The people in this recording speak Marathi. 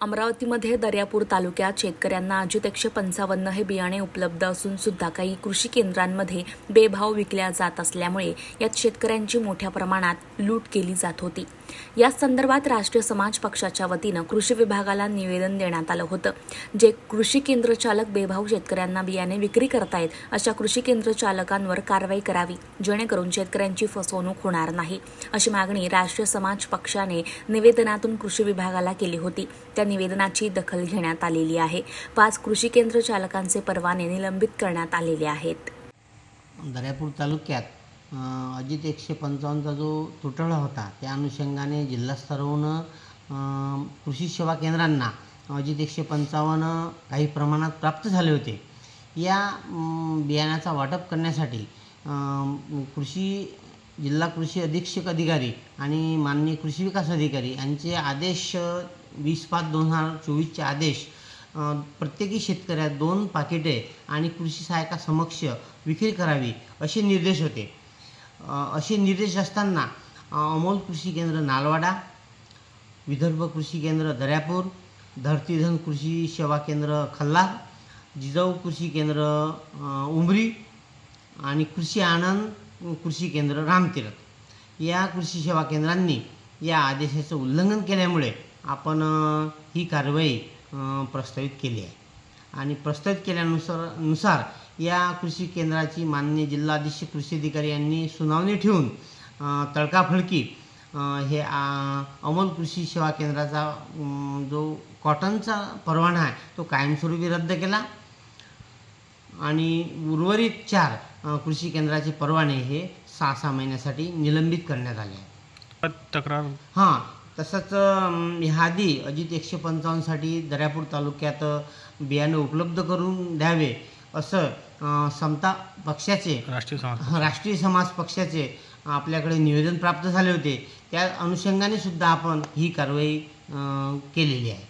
अमरावतीमध्ये दर्यापूर तालुक्यात शेतकऱ्यांना अजित 155 हे बियाणे उपलब्ध असून सुद्धा काही कृषी केंद्रांमध्ये बेभाव विकल्या जात असल्यामुळे यात शेतकऱ्यांची मोठ्या प्रमाणात लूट केली जात होती। या संदर्भात राष्ट्रीय समाज पक्षाच्या वतीनं कृषी विभागाला निवेदन देण्यात आलं होतं। जे कृषी केंद्र चालक बेभाव शेतकऱ्यांना बियाणे विक्री करतायत अशा कृषी केंद्र चालकांवर कारवाई करावी, जेणेकरून शेतकऱ्यांची फसवणूक होणार नाही, अशी मागणी राष्ट्रीय समाज पक्षाने निवेदनातून कृषी विभागाला केली होती। त्या निवेदनाची दखल घेण्यात आलेली आहे। 5 कृषी केंद्र चालकांचे परवाने निलंबित करण्यात आलेले आहेत। दर्यापूर तालुक्यात अजित 155चा जो तुटवडा होता त्या अनुषंगाने जिल्हा स्तरावरून कृषी सेवा केंद्रांना अजित 155 काही प्रमाणात प्राप्त झाले होते। या बियाण्याचा वाटप करण्यासाठी जिल्हा कृषी अधीक्षक अधिकारी आणि माननीय कृषी विकास अधिकारी यांचे आदेश 20/5/2024चे आदेश प्रत्येकी शेतकऱ्यात 2 पाकिटे आणि कृषी सहाय्यकासमक्ष विक्री करावी असे निर्देश होते। असे निर्देश असताना अमोल कृषी केंद्र नालवाडा, विदर्भ कृषी केंद्र दर्यापूर, धरतीधन कृषी सेवा केंद्र खल्लार, जिजाऊ कृषी केंद्र उमरी आणि कृषी आनंद कृषी केंद्र रामतीर्थ या कृषी सेवा केंद्रांनी या आदेशाचं उल्लंघन केल्यामुळे आपण ही कारवाई प्रस्तावित केली आहे आणि प्रस्तावित केल्यानुसार या कृषी केंद्राची माननीय जिल्हा अधीक्षक कृषी अधिकारी यांनी सुनावणी ठेवून तडकाफडकी हे अमोल कृषी सेवा केंद्राचा जो कॉटनचा परवाना आहे तो कायमस्वरूपी रद्द केला आणि उर्वरित 4 कृषी केंद्राचे परवाने हे 6 महिन्यासाठी निलंबित करण्यात आले आहेत। तक्रार तसंच ह्याआधी अजित 155साठी दर्यापूर तालुक्यात बियाणे उपलब्ध करून द्यावे असं समता पक्षाचे राष्ट्रीय समाज पक्षाचे आपल्याकडे निवेदन प्राप्त झाले होते। त्या अनुषंगाने सुद्धा आपण ही कारवाई केलेली आहे।